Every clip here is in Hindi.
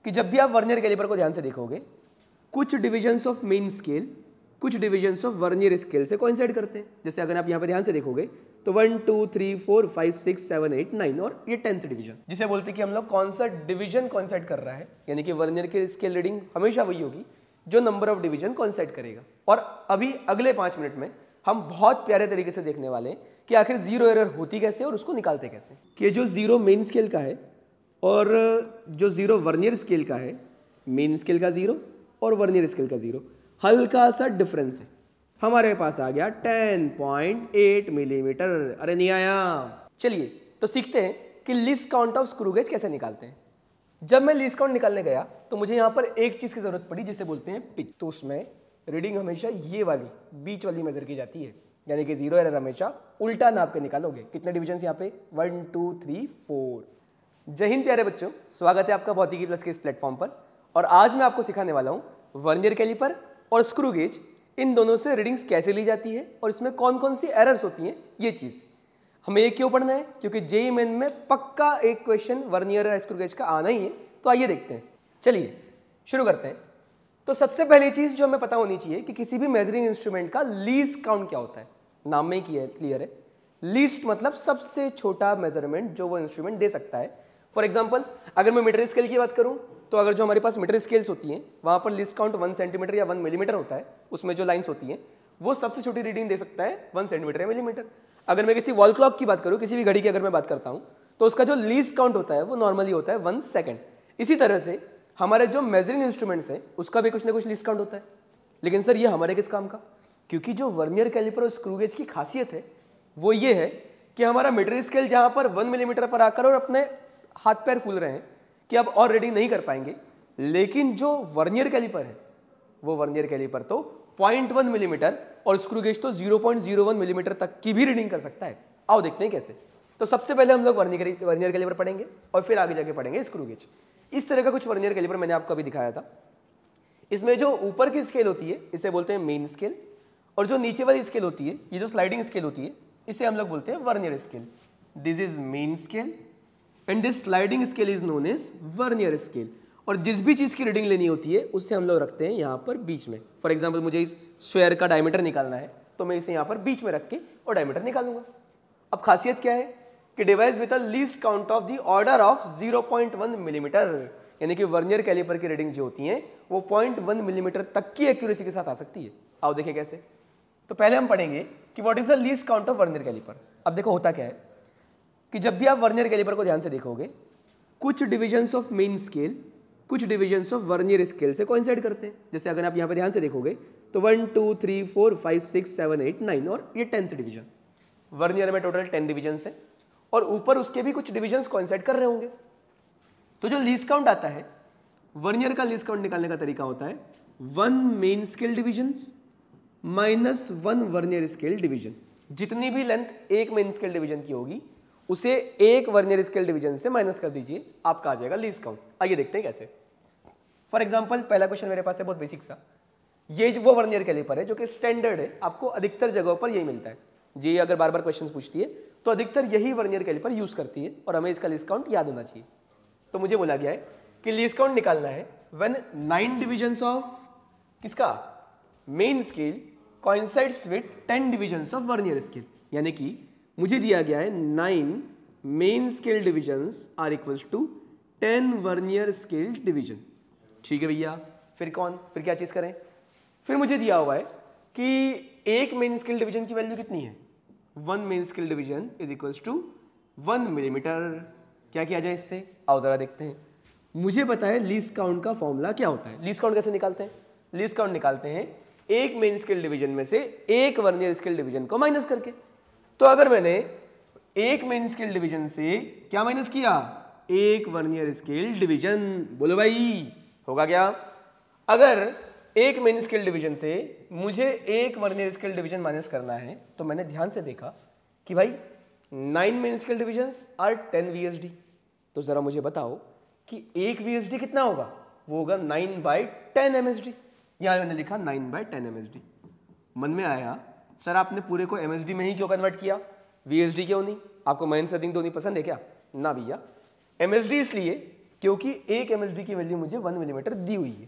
कि जब भी आप वर्नियर कैलिपर को ध्यान से देखोगे, कुछ डिविजन्स ऑफ मेन स्केल कुछ डिविजन्स ऑफ वर्नियर स्केल से कोइंसाइड करते हैं। जैसे अगर आप यहाँ पे ध्यान से देखोगे तो 1 2 3 4 5 6 7 8 9 और ये 10th डिवीजन, जिसे बोलते हैं कि हम लोग कौन सा डिवीजन कोइंसाइड कर रहा है, यानी कि वर्नियर की स्केल रीडिंग हमेशा वही होगी जो नंबर ऑफ डिवीजन कोइंसाइड करेगा। और अभी अगले 5 मिनट में हम बहुत प्यारे तरीके से देखने वाले हैं कि आखिर जीरो एरर होती कैसे और उसको निकालते कैसे। कि जो जीरो मेन स्केल का है और जो जीरो वर्नियर स्केल का है, मेन स्केल का जीरो और वर्नियर स्केल का जीरो, हल्का सा डिफरेंस है। हमारे पास आ गया 10.8 मिलीमीटर। अरे नहीं आया। चलिए तो सीखते हैं कि least count of screw gauge कैसे निकालते हैं। जब मैं लीस्ट काउंट निकालने गया तो मुझे यहाँ पर एक चीज की जरूरत पड़ी जिसे बोलते हैं पिच। तो उसमें रीडिंग हमेशा ये वाली बीच वाली मेजर की जाती है, यानी कि जीरो एरर हमेशा उल्टा नाप के निकालोगे। कितने डिविजन यहाँ पे 1 2 3 4। जय हिंद प्यारे बच्चों, स्वागत है आपका भौतिकी प्लस के इस प्लेटफॉर्म पर। और आज मैं आपको सिखाने वाला हूँ वर्नियर कैलिपर और स्क्रू गेज, इन दोनों से रीडिंग्स कैसे ली जाती है और इसमें कौन कौन सी एरर्स होती हैं। ये चीज़ हमें ये क्यों पढ़ना है, क्योंकि जेईई मेन में पक्का एक क्वेश्चन वर्नियर और स्क्रू गेज का आना ही है। तो आइए देखते हैं। चलिए शुरू करते हैं। तो सबसे पहली चीज़ जो हमें पता होनी चाहिए कि किसी भी मेजरिंग इंस्ट्रूमेंट का लीस्ट काउंट क्या होता है। नाम में ही क्लियर है, लीस्ट मतलब सबसे छोटा मेजरमेंट जो वो इंस्ट्रूमेंट दे सकता है। फॉर एग्जाम्पल अगर मैं मीटर स्केल की बात करूं तो अगर जो हमारे पास मीटर स्केल्स होती हैं वहां पर लीस्ट काउंट 1 सेंटीमीटर या 1 मिलीमीटर होता है। उसमें जो लाइंस होती हैं वो सबसे छोटी रीडिंग दे सकता है 1 सेंटीमीटर या मिलीमीटर। अगर मैं किसी वॉल क्लॉक की बात करूं, किसी भी घड़ी की अगर मैं बात करता हूं, तो उसका जो लीस्ट काउंट होता है वो नॉर्मली होता है 1 सेकेंड। इसी तरह से हमारे जो मेजरिंग इंस्ट्रूमेंट्स हैं उसका भी कुछ ना कुछ लीस्ट काउंट होता है। लेकिन सर ये हमारे किस काम का, क्योंकि जो वर्नियर कैलिपर और स्क्रू गेज की खासियत है वो ये है कि हमारा मीटर स्केल जहां पर 1 मिलीमीटर पर आकर और अपने हाथ पैर फूल रहे हैं कि अब और रीडिंग नहीं कर पाएंगे, लेकिन जो वर्नियर कैलिपर है वो वर्नियर कैलिपर तो 0.1 मिलीमीटर और स्क्रू गेज तो 0.01 मिलीमीटर तक की भी रीडिंग कर सकता है। आओ देखते हैं कैसे। तो सबसे पहले हम लोग वर्नियर कैलिपर पढ़ेंगे और फिर आगे जाके पढ़ेंगे स्क्रू गेज। इस तरह का कुछ वर्नियर कैलिपर मैंने आपको अभी दिखाया था। इसमें जो ऊपर की स्केल होती है इसे बोलते हैं मेन स्केल, और जो नीचे वाली स्केल होती है, ये जो स्लाइडिंग स्केल होती है, इसे हम लोग बोलते हैं vernier scale. This is main scale and this sliding scale is known as vernier scale. और जिस भी चीज़ की रीडिंग लेनी होती है उससे हम लोग रखते हैं यहाँ पर बीच में। फॉर एग्जाम्पल मुझे इस स्क्वायर का डायमीटर निकालना है तो मैं इसे यहाँ पर बीच में रख के और डायमीटर निकालूंगा। अब खासियत क्या है कि device with a least count of the order of 0.1 millimetre, यानी कि वर्नियर कैलिपर की रीडिंग जो होती हैं वो 0.1 मिलीमीटर तक की एक्यूरेसी के साथ आ सकती है। आओ देखें कैसे। तो पहले हम पढ़ेंगे कि what is the least count of vernier caliper. अब देखो होता क्या है कि जब भी आप वर्नियर कैलिपर को ध्यान से देखोगे, कुछ डिविजन्स ऑफ मेन स्केल कुछ डिविजन्स ऑफ वर्नियर स्केल से कोइंसाइड करते हैं। जैसे अगर आप यहाँ पे ध्यान से देखोगे तो 1 2 3 4 5 6 7 8 9 और ये 10th डिवीजन। वर्नियर में टोटल 10 डिविजन्स है और ऊपर उसके भी कुछ डिविजन्स कोइंसाइड कर रहे होंगे। तो जो लीस्ट काउंट आता है, वर्नियर का लीस्ट काउंट निकालने का तरीका होता है 1 main scale divisions minus 1 vernier scale division. जितनी भी लेंथ एक मेन स्केल डिवीजन की होगी उसे एक वर्नियर स्केल डिवीजन से माइनस कर दीजिए, आपका आ जाएगा लीस्ट काउंट। आइए देखते हैं कैसे। फॉर एग्जांपल पहला क्वेश्चन मेरे पास है बहुत बेसिक सा। ये वो वर्नियर कैलिपर है जो कि स्टैंडर्ड है, आपको अधिकतर जगहों पर यही मिलता है। जी अगर बार बार क्वेश्चन पूछती है तो अधिकतर यही वर्नियर कैलिपर यूज करती है और हमें इसका लीस्ट काउंट याद होना चाहिए। तो मुझे बोला गया है कि लीस्ट काउंट निकालना है व्हेन 9 डिविजन्स ऑफ किसका main scale coincides with 10 divisions of vernier scale. यानी कि मुझे दिया गया है 9 main scale divisions are equals to 10 vernier scale division. ठीक है भैया, फिर क्या चीज करें। फिर मुझे दिया हुआ है कि एक मेन स्केल डिवीजन की वैल्यू कितनी है, 1 main scale division is equals to 1 millimetre. क्या किया जाए इससे, आओ जरा देखते हैं। मुझे पता है लीस्ट काउंट का फॉर्मूला क्या होता है। लीस्ट काउंट कैसे निकालते हैं, लीस्ट काउंट निकालते हैं एक मेन स्केल डिवीजन में से एक वर्नियर स्केल डिवीजन को माइनस करके। तो अगर मैंने एक मेन स्केल डिवीजन से क्या माइनस किया, एक वर्नियर स्केल डिवीजन, बोलो भाई होगा क्या। अगर एक मेन स्केल डिवीजन से मुझे एक वर्नियर स्केल डिवीजन माइनस करना है तो मैंने ध्यान से देखा कि भाई 9 main scale divisions are 10 VSD। तो जरा मुझे बताओ कि एक VSD कितना होगा, वो होगा 9/10 MSD। यहां मैंने लिखा 9/10 MSD। मन में आया सर आपने पूरे को MSD में ही क्यों कन्वर्ट किया, VSD क्यों नहीं, आपको माइनस सेटिंग तो नहीं पसंद है क्या। ना भैया, MSD इसलिए क्योंकि एक MSD की वैल्यू मुझे 1 मिलीमीटर दी हुई है,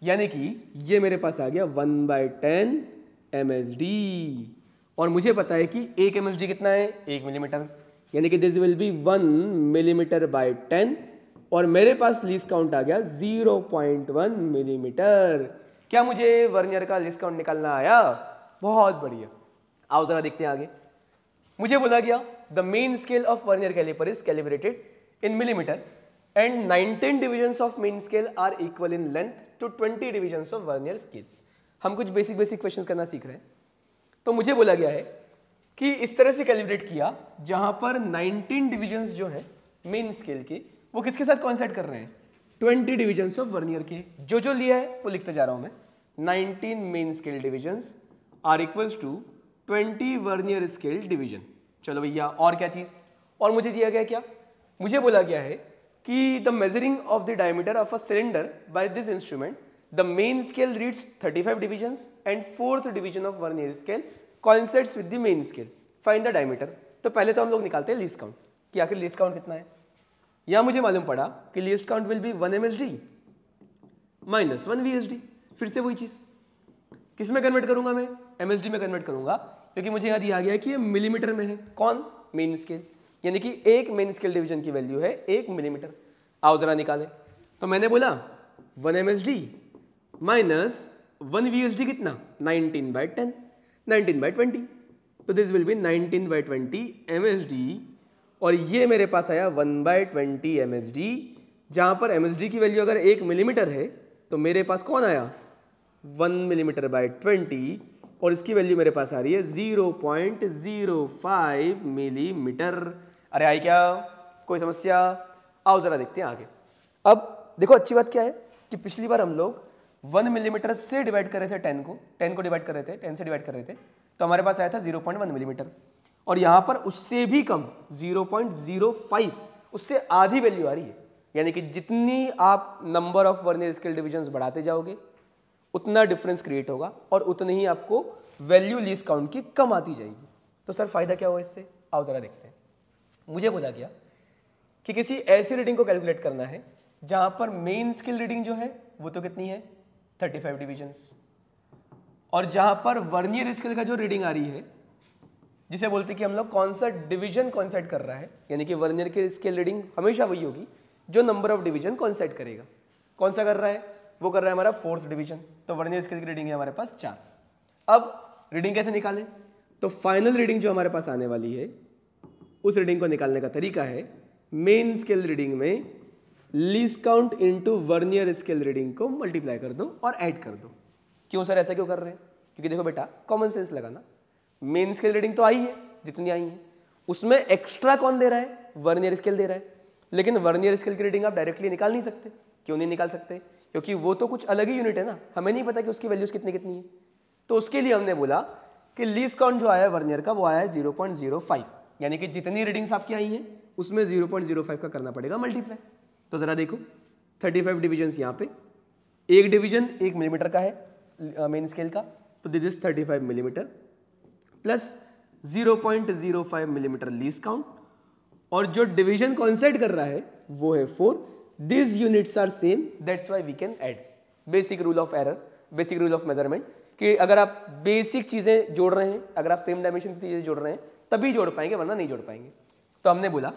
यानी कि ये मेरे पास आ गया 1/10 MSD, और मुझे पता है कि एक MSD कितना है 1 मिलीमीटर, यानी कि this will be 1 millimetre by 10, और मेरे पास लीस्ट काउंट आ गया 0.1 मिलीमीटर। क्या मुझे वर्नियर का लीस्ट काउंट निकालना आया? बहुत बढ़िया। आओ जरा देखते हैं आगे। मुझे बोला गया the main scale of vernier caliper is calibrated in millimetre and 19 divisions of main scale are equal in length to 20 divisions of vernier scale. हम कुछ बेसिक क्वेश्चंस करना सीख रहे हैं। तो मुझे बोला गया है कि इस तरह से कैलिब्रेट किया जहां पर 19 डिविजन्स जो है मेन स्केल के वो किसके साथ कॉइंसाइड कर रहे हैं? 20 डिविजन्स ऑफ वर्नियर के। जो लिया है वो लिखते जा रहा हूं मैं। 19 main scale divisions are equals to 20 vernier scale division. चलो भैया, और क्या चीज? और मुझे दिया गया क्या? मुझे बोला गया है कि the measuring of the diameter of a cylinder by this instrument the main scale reads 35 divisions and 4th division of vernier scale coincides with the main scale. Find the diameter. तो पहले तो हम लोग निकालते हैं लीस्ट काउंट कि आखिर लीस्ट काउंट कितना है। यहां मुझे मालूम पड़ा कि least count will be 1 MSD minus 1 VSD। फिर से वही चीज, किस में कन्वर्ट करूंगा मैं? MSD में कन्वर्ट करूंगा, क्योंकि मुझे यहां दिया गया है कि ये मिलीमीटर में है। कौन? मेन स्केल, यानी कि एक मेन स्केल डिवीजन की वैल्यू है 1 मिलीमीटर। आओ जरा निकालें। तो मैंने बोला 1 MSD माइनस 1 VSD कितना? 19/10, 19/20, तो दिस विल बी 19/20 MSD, और ये मेरे पास आया 1/20 MSD, जहां पर MSD की वैल्यू अगर 1 मिलीमीटर है तो मेरे पास कौन आया? 1 मिलीमीटर बाय 20, और इसकी वैल्यू मेरे पास आ रही है 0.05 मिलीमीटर। अरे आई क्या? कोई समस्या? आओ जरा देखते हैं आगे। अब देखो अच्छी बात क्या है कि पिछली बार हम लोग 1 मिलीमीटर से डिवाइड कर रहे थे 10 को डिवाइड कर रहे थे, 10 से डिवाइड कर रहे थे, तो हमारे पास आया था 0.1 मिलीमीटर, और यहां पर उससे भी कम 0.05, उससे आधी वैल्यू आ रही है। यानी कि जितनी आप number of vernier scale divisions बढ़ाते जाओगे उतना डिफरेंस क्रिएट होगा, और उतनी ही आपको वैल्यू लीस्ट काउंट की कम आती जाएगी। तो सर फायदा क्या हुआ इससे? आओ जरा देखते हैं। मुझे बोला गया कि किसी ऐसी रीडिंग को कैलकुलेट करना है जहां पर मेन स्केल रीडिंग जो है वो तो कितनी है? 35 डिविजन्स, और जहां पर वर्नियर स्केल का जो रीडिंग आ रही है, जिसे बोलते हैं कि हम लोग कौन सा डिवीजन कॉन्साइड कर रहा है, यानी कि वर्नियर के स्केल रीडिंग हमेशा वही होगी जो नंबर ऑफ डिवीजन कॉन्साइड करेगा। कौन सा कर रहा है? वो कर रहा है हमारा 4th डिवीजन, तो वर्नियर स्केल की रीडिंग है हमारे पास 4। अब रीडिंग कैसे निकालें? तो फाइनल रीडिंग जो हमारे पास आने वाली है उस रीडिंग को निकालने का तरीका है मेन स्केल रीडिंग में least count into vernier scale reading को मल्टीप्लाई कर दो और ऐड कर दो। क्यों सर ऐसा क्यों कर रहे हैं? क्योंकि देखो बेटा, कॉमन सेंस लगाना, मेन स्केल रीडिंग तो आई है जितनी आई है, उसमें एक्स्ट्रा कौन दे रहा है? वर्नियर स्केल दे रहा है। लेकिन वर्नियर स्केल की रीडिंग आप डायरेक्टली निकाल नहीं सकते। क्यों नहीं निकाल सकते? क्योंकि वो तो कुछ अलग ही यूनिट है ना, हमें नहीं पता कि उसकी वैल्यूज कितनी कितनी है। तो उसके लिए हमने बोला कि लीस्ट काउंट जो आया वर्नियर का वो आया है 0.05, यानी कि जितनी रीडिंग्स आपकी आई हैं उसमें 0.05 का करना पड़ेगा मल्टीप्लाई। तो जरा देखो 35 डिविजन्स यहाँ पे, एक डिवीजन 1 मिलीमीटर का है मेन स्केल का, तो this is 35 millimetre plus 0.05 millimetre least count, और जो डिवीजन कॉन्साइड कर रहा है वो है 4। This units are same, that's why we can add. Basic rule of error, basic rule of measurement, कि अगर आप बेसिक चीजें जोड़ रहे हैं, अगर आप सेम डायमेंशन की चीजें जोड़ रहे हैं तभी जोड़ पाएंगे, वरना नहीं जोड़ पाएंगे। तो हमने बोला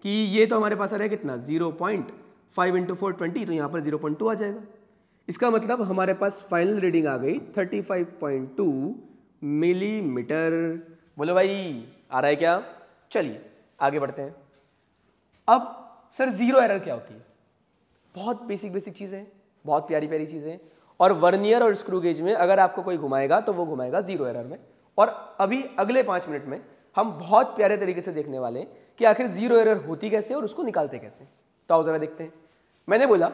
कि ये तो हमारे पास आ रहा है कितना? 0.5 इंटू 4 20, तो यहाँ पर 0.2 आ जाएगा। इसका मतलब हमारे पास फाइनल रीडिंग आ गई 35.2 मिलीमीटर। बोलो भाई आ रहा है क्या? चलिए आगे बढ़ते हैं। अब सर जीरो एरर क्या होती है? बहुत बेसिक चीजें हैं, बहुत प्यारी प्यारी चीजें हैं, और वर्नियर और स्क्रू गेज में अगर आपको कोई घुमाएगा तो वो घुमाएगा जीरो एरर में। और अभी अगले 5 मिनट में हम बहुत प्यारे तरीके से देखने वाले हैं कि आखिर जीरो एरर होती कैसे और उसको निकालते कैसे। तो आओ जरा देखते हैं। मैंने बोला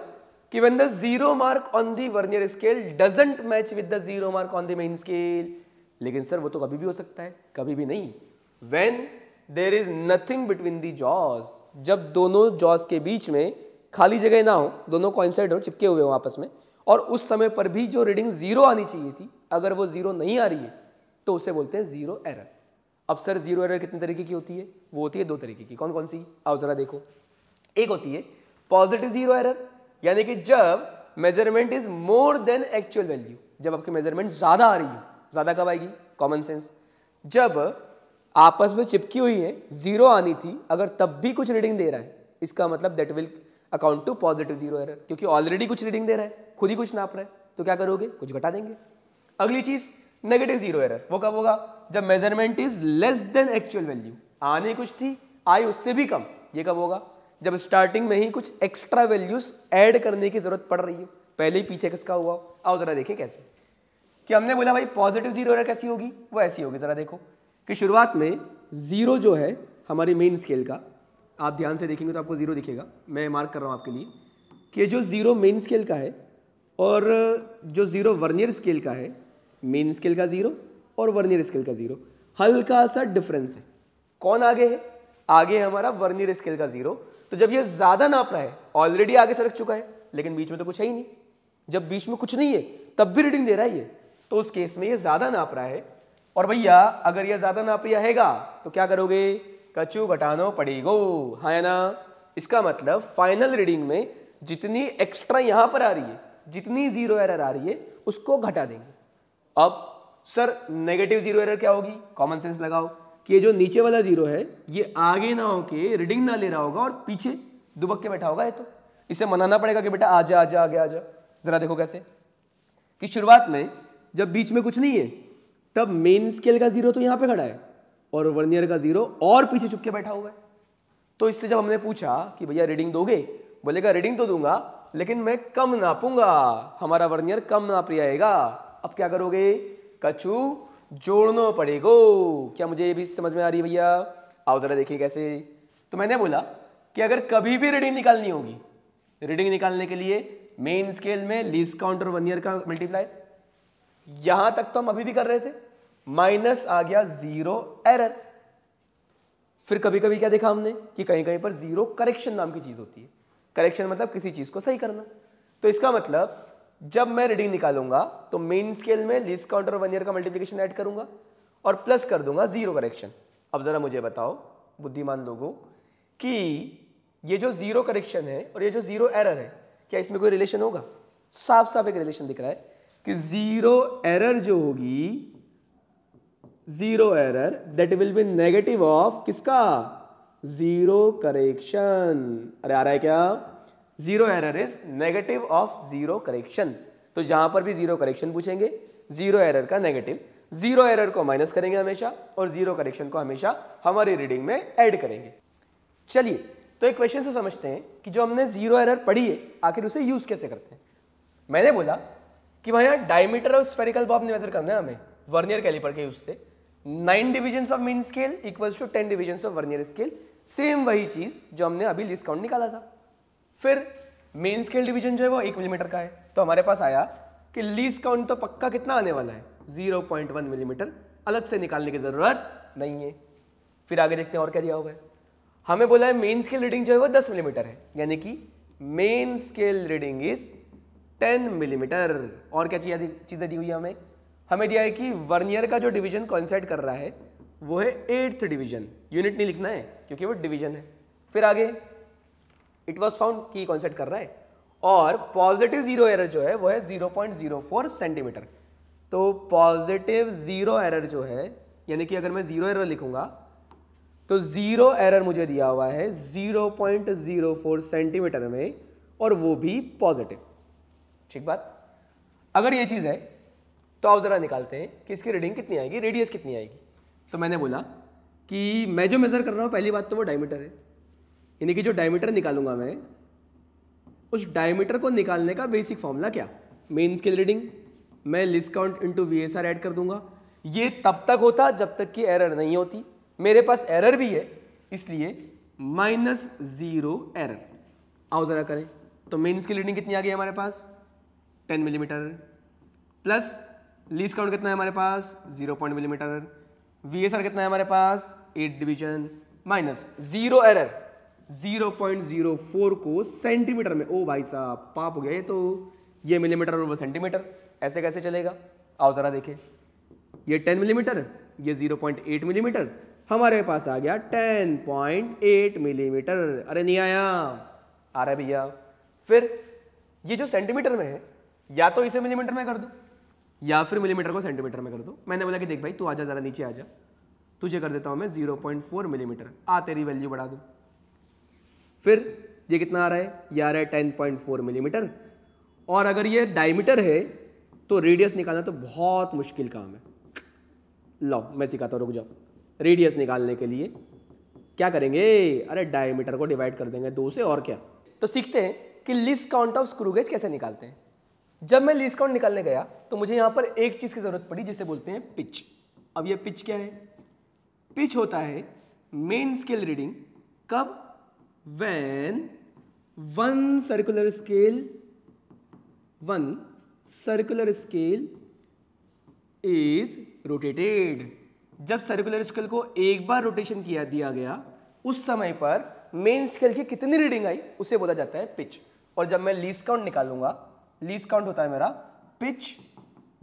कि when the zero mark on the vernier scale doesn't match with the zero mark on the main scale. लेकिन सर वो तो कभी भी हो सकता है, कभी भी नहीं। When there is nothing between the jaws, जब दोनों जॉज के बीच में खाली जगह ना हो, दोनों कोइंसाइड हो, चिपके हुए हो आपस में, और उस समय पर भी जो रीडिंग जीरो आनी चाहिए थी अगर वो जीरो नहीं आ रही है तो उसे बोलते हैं जीरो एरर। अब सर जीरो एरर कितने तरीके की होती है? वो होती है 2 तरीके की। कौन कौन सी? आओ जरा देखो। एक होती है पॉजिटिव जीरो एरर, यानी कि जब measurement is more than actual value, जब आपकी मेजरमेंट ज्यादा आ रही है। ज्यादा कब आएगी? कॉमन सेंस, जब आपस में चिपकी हुई है, जीरो आनी थी, अगर तब भी कुछ रीडिंग दे रहा है, इसका मतलब that will account to positive zero error, क्योंकि ऑलरेडी कुछ रीडिंग दे रहा है, खुद ही कुछ नाप रहा है, तो क्या करोगे? कुछ घटा देंगे। अगली चीज नेगेटिव जीरो एरर, वो कब होगा? जब measurement is less than actual value, आने कुछ थी, आई उससे भी कम। ये कब होगा? जब स्टार्टिंग में ही कुछ एक्स्ट्रा वैल्यूज ऐड करने की जरूरत पड़ रही है, पहले ही पीछे किसका हुआ। आओ जरा देखें कैसे, कि हमने बोला भाई पॉजिटिव जीरो एरर कैसी होगी, वो ऐसी होगी। जरा देखो कि शुरुआत में जीरो जो है हमारी मेन स्केल का, आप ध्यान से देखेंगे तो आपको जीरो दिखेगा, मैं मार्क कर रहा हूं आपके लिए कि जो जीरो मेन स्केल का है और जो जीरो वर्नियर स्केल का है, मेन स्केल का जीरो और वर्नियर स्केल का जीरो, हल्का सा डिफरेंस है। कौन आगे है? आगे है हमारा वर्नियर स्केल का जीरो। तो जब ये ज्यादा नाप रहा है, ऑलरेडी आगे सरक चुका है, लेकिन बीच में तो कुछ है ही नहीं, जब बीच में कुछ नहीं है तब भी रीडिंग दे रहा है ये, तो उस केस में ये ज्यादा नाप रहा है। और भैया अगर ये ज्यादा नाप रहा हैगा तो क्या करोगे? कचू घटानो पड़ेगो, है ना। इसका मतलब फाइनल रीडिंग में जितनी एक्स्ट्रा यहां पर आ रही है, जितनी जीरो एरर आ रही है, उसको घटा देंगे। अब सर नेगेटिव जीरो एरर क्या होगी? कॉमन सेंस लगाओ कि ये जो नीचे वाला जीरो है ये आगे ना होके रीडिंग ना ले रहा होगा और पीछे दुबक के बैठा होगा, ये तो इसे मनाना पड़ेगा कि बेटा आजा आजा आगे आजा। जरा देखो कैसे, कि शुरुआत में जब बीच में कुछ नहीं है तब मेन स्केल का जीरो तो यहां पे खड़ा है और वर्नियर का जीरो और पीछे चुप के बैठा हुआ है। तो इससे जब हमने पूछा कि भैया रीडिंग दोगे, बोलेगा रीडिंग तो दूंगा लेकिन मैं कम नापूंगा, हमारा वर्नियर कम नाप आएगा। अब क्या करोगे? कछु जोड़ना पड़ेगो। क्या मुझे ये भी समझ में आ रही है भैया? आओ जरा देखिए कैसे। तो मैंने बोला कि अगर कभी भी रीडिंग निकालनी होगी, रीडिंग निकालने के लिए मेन स्केल में लीस्ट काउंट और वर्नियर का मल्टीप्लाई, यहां तक तो हम अभी भी कर रहे थे, माइनस आ गया जीरो एरर। फिर कभी कभी क्या देखा हमने कि कहीं कहीं पर जीरो करेक्शन नाम की चीज होती है। करेक्शन मतलब किसी चीज को सही करना। तो इसका मतलब जब मैं रीडिंग निकालूंगा तो मेन स्केल में लीस्ट काउंट और वर्नियर का मल्टीप्लिकेशन ऐड करूंगा और प्लस कर दूंगा जीरो करेक्शन। अब जरा मुझे बताओ बुद्धिमान लोगों कि ये जो जीरो करेक्शन है और ये जो जीरो एरर है, क्या इसमें कोई रिलेशन होगा? साफ साफ एक रिलेशन दिख रहा है कि जीरो एरर जो होगी, zero error that will be negative of किसका? Zero correction. अरे आ रहा है क्या? Zero error is negative of zero correction. तो जहां पर भी जीरो करेक्शन पूछेंगे, जीरो एरर का नेगेटिव, जीरो एरर को माइनस करेंगे हमेशा और जीरो करेक्शन को हमेशा हमारी रीडिंग में ऐड करेंगे। चलिए तो एक क्वेश्चन से समझते हैं कि जो हमने जीरो एरर पढ़ी है आखिर उसे यूज कैसे करते हैं। मैंने बोला कि भैया diameter of spherical bob measure करना है हमें वर्नियर कैलिपर के यूज से। 9 divisions of main scale equals to 10 divisions of vernier scale. Same वही चीज जो हमने अभी लीस्ट काउंट निकाला था। फिर मेन स्केल डिवीजन जो है वो 1 मिलीमीटर का है, तो हमारे पास आया कि लीस्ट काउंट तो पक्का कितना आने वाला है? 0.1 मिलीमीटर, अलग से निकालने की जरूरत नहीं है। फिर आगे देखते हैं और क्या दिया हुआ है। हमें बोला है मेन स्केल रीडिंग जो है वो 10 मिलीमीटर है, यानी कि main scale reading is 10 millimetre. और क्या चीजें दी हुई है हमें? हमें दिया है कि वर्नियर का जो डिवीजन कोइंसाइड कर रहा है वो है 8th डिवीजन। यूनिट नहीं लिखना है क्योंकि वो डिवीजन है। फिर आगे इट वॉज फाउंड की कॉन्सेप्ट कर रहा है और पॉजिटिव जीरो एरर जो है वो है 0.04 सेंटीमीटर। तो पॉजिटिव जीरो एरर जो है, यानी कि अगर मैं जीरो एरर लिखूंगा तो जीरो एरर मुझे दिया हुआ है 0.04 सेंटीमीटर में और वो भी पॉजिटिव। ठीक बात। अगर ये चीज है तो आप जरा निकालते हैं कि इसकी रीडिंग कितनी आएगी, रेडियस कितनी आएगी। तो मैंने बोला कि मैं जो मेजर कर रहा हूं पहली बात तो वो डायमीटर है, यानी कि जो डायमीटर निकालूंगा मैं, उस डायमीटर को निकालने का बेसिक फॉर्मूला क्या? मेन स्केल रीडिंग मैं least count into VSR add कर दूंगा। ये तब तक होता जब तक कि एरर नहीं होती। मेरे पास एरर भी है इसलिए -0 एरर। आओ जरा करें तो मेन स्केल रीडिंग कितनी आ गई हमारे पास? 10 मिलीमीटर प्लस लीस्ट काउंट कितना है हमारे पास? 0 मिलीमीटर। वीएसआर कितना है हमारे पास? 8 डिवीजन माइनस जीरो एरर 0.04 को सेंटीमीटर में। ओ भाई साहब पाप हो गया ये तो, ये मिलीमीटर और वो सेंटीमीटर, ऐसे कैसे चलेगा? आओ जरा देखें, ये 10 मिलीमीटर, ये 0.8 मिलीमीटर, हमारे पास आ गया 10.8 मिलीमीटर। अरे नहीं आया, आ रहा है भैया। फिर ये जो सेंटीमीटर में है, या तो इसे मिलीमीटर में कर दो या फिर मिलीमीटर को सेंटीमीटर में कर दो। मैंने बोला कि देख भाई तू आजा जरा नीचे आजा, तुझे कर देता हूं मैं 0.4 मिलीमीटर, आ तेरी वैल्यू बढ़ा दूं। फिर ये कितना आ रहा है, ये आ रहा है 10.4 मिलीमीटर। और अगर ये डायमीटर है तो रेडियस निकालना तो बहुत मुश्किल काम है। लो मैं सिखाता हूँ, रुक जाओ। रेडियस निकालने के लिए क्या करेंगे, अरे डायमीटर को डिवाइड कर देंगे 2 से, और क्या। तो सीखते हैं कि least count of screw gauge कैसे निकालते हैं। जब मैं लीस्ट काउंट निकालने गया तो मुझे यहाँ पर एक चीज़ की जरूरत पड़ी जिसे बोलते हैं पिच। अब ये पिच क्या है, पिच होता है मेन स्केल रीडिंग कब, when one circular scale is rotated. जब सर्कुलर स्केल को एक बार रोटेशन दिया गया उस समय पर मेन स्केल की कितनी रीडिंग आई उसे बोला जाता है पिच। और जब मैं लीस्ट काउंट निकालूंगा, लीस्ट काउंट होता है मेरा pitch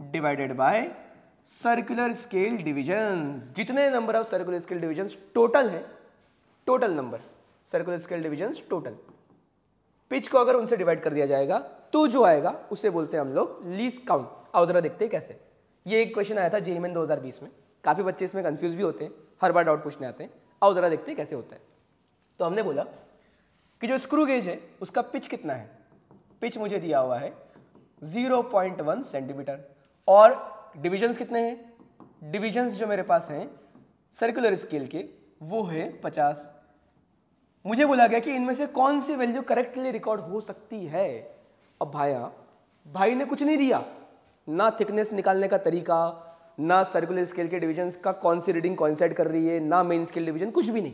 divided by circular scale divisions. जितने number of circular scale divisions total है, total number circular scale divisions total, pitch को अगर उनसे डिवाइड कर दिया जाएगा तो जो आएगा उसे बोलते हैं हम लोग लीस्ट काउंट। आओ जरा देखते हैं कैसे। ये एक क्वेश्चन आया था जेईई मेन 2020 में, काफी बच्चे इसमें कंफ्यूज भी होते हैं, हर बार डाउट पूछने आते हैं। आओ जरा देखते हैं कैसे होता है। तो हमने बोला कि जो स्क्रू गेज है उसका पिच कितना है, पिच मुझे दिया हुआ है 0.1 सेंटीमीटर। और डिविजन्स कितने हैं, डिविजन्स जो मेरे पास हैं सर्कुलर स्केल के वो है 50। मुझे बोला गया कि इनमें से कौन सी वैल्यू करेक्टली रिकॉर्ड हो सकती है। अब भाई ने कुछ नहीं दिया, ना थिकनेस निकालने का तरीका, ना सर्कुलर स्केल के डिविजन्स का कौन सी रीडिंग कोइंसाइड कर रही है, ना मेन स्केल डिवीजन, कुछ भी नहीं।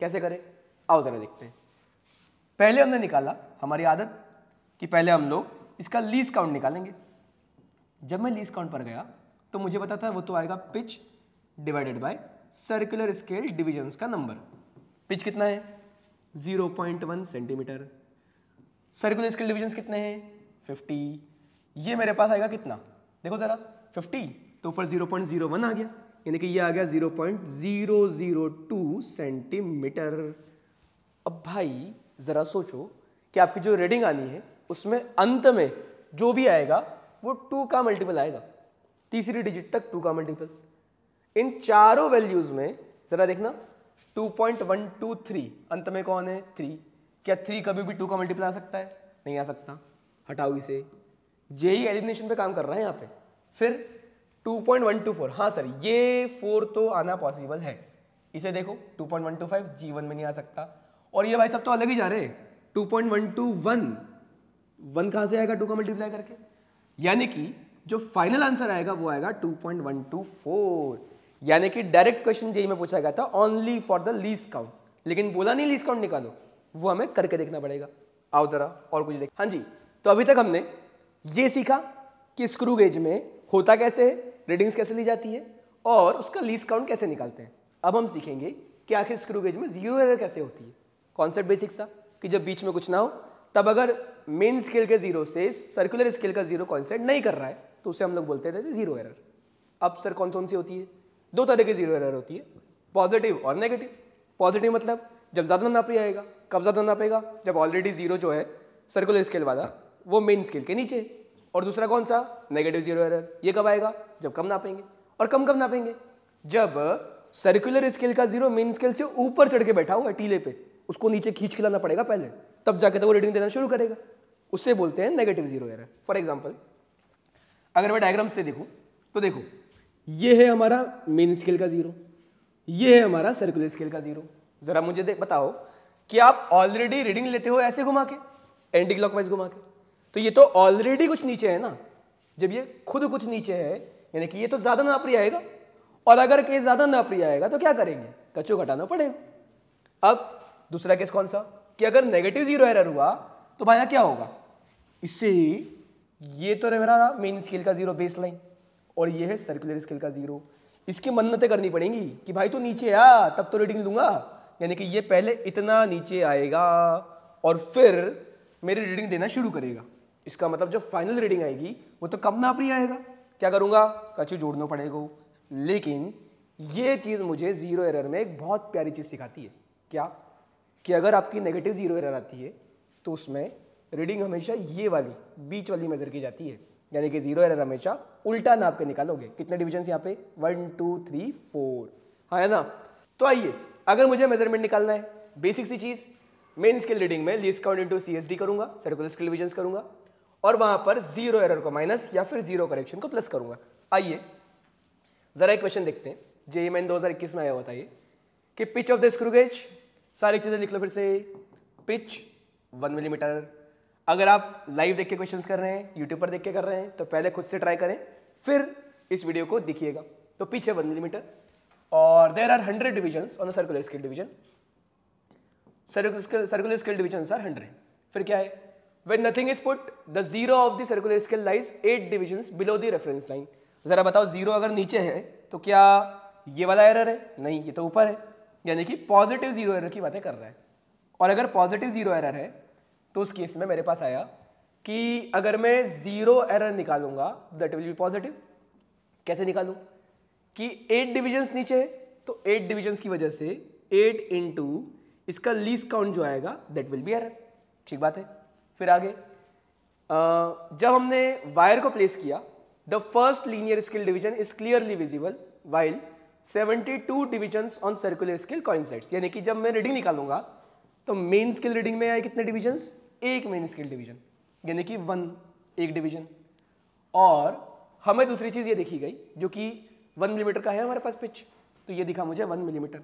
कैसे करें, आओ जरा देखते हैं। पहले हमने निकाला, हमारी आदत कि पहले हम लोग इसका लीस्ट काउंट निकालेंगे। जब मैं लीस्ट काउंट पर गया तो मुझे पता था वो तो आएगा pitch divided by circular scale divisions का नंबर। पिच कितना है 0.1 सेंटीमीटर, सर्कुलर स्केल डिविजन्स कितने हैं 50। ये मेरे पास आएगा कितना, देखो जरा 50, तो ऊपर 0.01 आ गया, यानी कि ये आ गया 0.002 सेंटीमीटर। अब भाई जरा सोचो कि आपकी जो रीडिंग आनी है उसमें अंत में जो भी आएगा वो 2 का मल्टीपल आएगा, तीसरी डिजिट तक 2 का मल्टीपल। इन चारों वैल्यूज में जरा देखना 2.123, अंत में कौन है 3। क्या 3 कभी भी 2 का मल्टीपल आ सकता है, नहीं आ सकता, हटाओ इसे। जेईई एलिमिनेशन पे काम कर रहा है यहाँ पे। फिर 2.124, हाँ सर ये 4 तो आना पॉसिबल है, इसे देखो 2.125 G1 में नहीं आ सकता। और ये भाई सब तो अलग ही जा रहे हैं, 2.121 1 कहाँ से आएगा 2 का मल्टीप्लाई करके, यानी कि जो फाइनल आंसर आएगा वो आएगा 2.124। यानी कि डायरेक्ट क्वेश्चन जेईई में पूछा गया था only for the least count, लेकिन बोला नहीं लीस्ट काउंट निकालो, वो हमें करके देखना पड़ेगा। आओ जरा और कुछ देख। हाँ जी, तो अभी तक हमने ये सीखा कि स्क्रू गेज में होता कैसे है, रीडिंग्स कैसे ली जाती है और उसका लीस्ट काउंट कैसे निकालते हैं। अब हम सीखेंगे कि आखिर स्क्रू गेज में जीरो एरर कैसे होती है। कॉन्सेप्ट बेसिक सा कि जब बीच में कुछ ना हो, तब अगर मेन स्केल के जीरो से सर्कुलर स्केल का जीरो कॉन्सेप्ट नहीं कर रहा है तो उसे हम लोग बोलते थे जीरो एरर। अब सर कौन सी होती है, 2 तरह की जीरो एरर होती है, पॉजिटिव और नेगेटिव। पॉजिटिव मतलब जब ज़्यादा नापी आएगा, कब ज़्यादा नापेगा, जब ऑलरेडी जीरो जो है सर्कुलर स्केल वाला वो मेन स्केल के नीचे। और दूसरा कौन सा, नेगेटिव जीरो एरर, ये कब आएगा, जब कम नापेंगे। और कब नापेंगे, जब सर्कुलर स्केल का जीरो मेन स्केल से ऊपर चढ़ के बैठा हुआ है टीले पे, उसको नीचे खींच के लाना पड़ेगा पहले, तब जाके तो वो रीडिंग देना शुरू करेगा, उससे बोलते हैं negative zero error. For example अगर मैं डायग्राम से देखूं तो देखो ये है हमारा मेन स्केल का जीरो, ये है हमारा सर्कुलर स्केल का जीरो। जरा मुझे बताओ कि आप ऑलरेडी रीडिंग लेते हो ऐसे घुमा के, एंटी क्लॉकवाइज घुमा के, तो ये तो ऑलरेडी कुछ नीचे है ना। जब ये खुद कुछ नीचे है यानी कि ये तो ज्यादा नाप रही आएगा, और अगर केस ज्यादा नाप रही आएगा तो क्या करेंगे, कचो घटाना पड़ेगा। अब दूसरा केस कौन सा, कि अगर नेगेटिव जीरो एरर हुआ तो भाई क्या होगा, इससे ये तो मेरा मेन स्केल का जीरो बेस लाइन और ये है सर्कुलर स्केल का जीरो। इसकी मन्नतें करनी पड़ेंगी कि भाई तो नीचे आ तब तो रीडिंग दूंगा, यानी कि ये पहले इतना नीचे आएगा और फिर मेरी रीडिंग देना शुरू करेगा। इसका मतलब जो फाइनल रीडिंग आएगी वो तो कम नाप रही आएगा। क्या करूंगा, कचू जोड़ना पड़ेगा। लेकिन ये चीज़ मुझे जीरो एरर में एक बहुत प्यारी चीज़ सिखाती है, क्या कि अगर आपकी नेगेटिव जीरो एरर आती है तो उसमें रीडिंग हमेशा ये वाली बीच वाली मेजर की जाती है, यानी कि 0 एरर हमेशा उल्टा नाप के निकालोगे। कितने डिविजन यहाँ पे 1 2 3 4, हाँ है ना। तो आइए, अगर मुझे मेजरमेंट निकालना है, बेसिक सी चीज, मेन स्केल रीडिंग में लीस्ट काउंट इंटू CSD करूंगा, सर्कुलर स्केल डिविजन करूंगा, और वहां पर 0 एरर को माइनस या फिर 0 करेक्शन को प्लस करूंगा। आइए जरा एक क्वेश्चन देखते हैं, जेईई मेन 2021 में आया हुआ था ये, कि pitch of the screw gauge, सारी चीजें लिख लो फिर से, पिच 1 मिलीमीटर। अगर आप लाइव देख के क्वेश्चंस कर रहे हैं, यूट्यूब पर देख के कर रहे हैं, तो पहले खुद से ट्राई करें, फिर इस वीडियो को देखिएगा। तो पिच है 1 मिलीमीटर और there are 100 divisions on a circular scale division. Circular scale divisions are 100। फिर क्या है, when nothing is put the zero of the circular scale lies 8 divisions below the reference line। जरा बताओ, 0 अगर नीचे है तो क्या ये वाला एरर है? नहीं, ये तो ऊपर है, यानी कि पॉजिटिव 0 एरर की बातें कर रहा है। और अगर पॉजिटिव 0 एरर है तो उस केस में मेरे पास आया कि अगर मैं 0 एरर निकालूंगा दैट विल बी पॉजिटिव। कैसे निकालूं कि 8 डिविजन्स नीचे है, तो 8 डिविजन्स की वजह से 8 इंटू इसका लीस्ट काउंट जो आएगा दैट विल बी एरर। ठीक बात है। फिर आगे जब हमने वायर को प्लेस किया, the first linear scale division is clearly visible while 72 divisions on circular scale coincides. यानी कि जब मैं रीडिंग निकालूंगा तो मेन स्केल रीडिंग में आए कितने डिविजन्स? एक मेन स्केल डिवीजन, यानी कि 1 डिवीजन। और हमें दूसरी चीज ये देखी गई जो कि 1 मिलीमीटर का है हमारे पास पिच, तो ये दिखा मुझे 1 मिलीमीटर।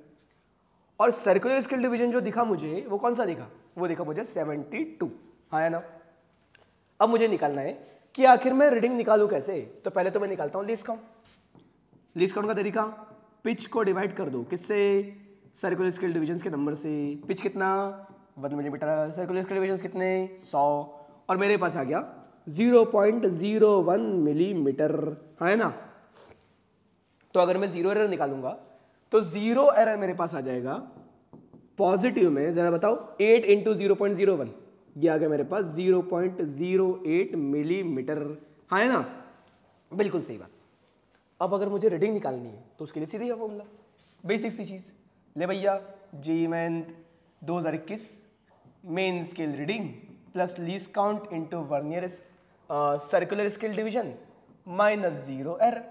और सर्कुलर स्केल डिवीजन जो दिखा मुझे वो कौन सा दिखा? वो दिखा मुझे 72, हाँ है ना। अब मुझे निकालना है कि आखिर मैं रीडिंग निकालूं कैसे। तो पहले तो मैं निकालता हूं लीस्ट काउंट। लीस्ट काउंट का तरीका, पिच को डिवाइड कर दो किससे? सर्कुलर स्केल डिविजन्स के नंबर से। पिच कितना? 1 मिलीमीटर। सर्कुलर स्केल डिविजन्स कितने? 100। और मेरे पास आ गया 0.01 मिलीमीटर, हाँ है ना। तो अगर मैं 0 एरर निकालूंगा तो 0 एरर मेरे पास आ जाएगा पॉजिटिव में। जरा बताओ, 8 इंटू 0.01, ये आ गया मेरे पास 0.08 मिलीमीटर, हाँ है ना। बिल्कुल सही बात। अब अगर मुझे रीडिंग निकालनी है तो उसके लिए सीधी है फॉर्मूला, बेसिक सी चीज। ले भैया, JEE main 2021 main scale reading plus least count into vernier circular scale division minus 0 error.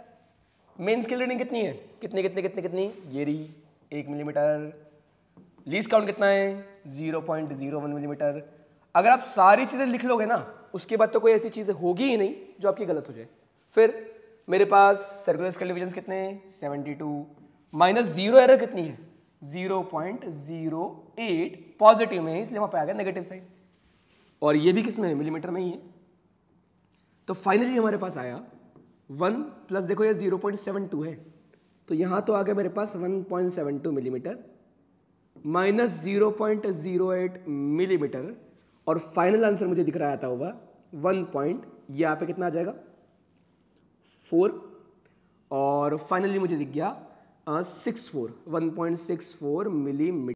Main scale reading कितनी है? कितनी? ये रही 1 मिलीमीटर। लीस्ट काउंट कितना है? 0.01 मिलीमीटर। अगर आप सारी चीजें लिख लोगे ना, उसके बाद तो कोई ऐसी चीजें होगी ही नहीं जो आपकी गलत हो जाए। फिर मेरे पास सर्कुलर स्केल डिविजन्स कितने? 72 माइनस 0 एरर कितनी है? 0.08 पॉजिटिव में है, इसलिए वहां पे आ गया नेगेटिव साइन। और ये भी किस में है? मिलीमीटर में ही है। तो फाइनली हमारे पास आया 1 प्लस, देखो ये 0.72 है, तो यहां तो आ गया मेरे पास 1.72 मिलीमीटर माइनस 0.08 मिलीमीटर। और फाइनल आंसर मुझे दिख रहा था होगा 1. यहाँ पे कितना आ जाएगा? 4। और फाइनली मुझे दिख गया 1.64 मिलीमीटर।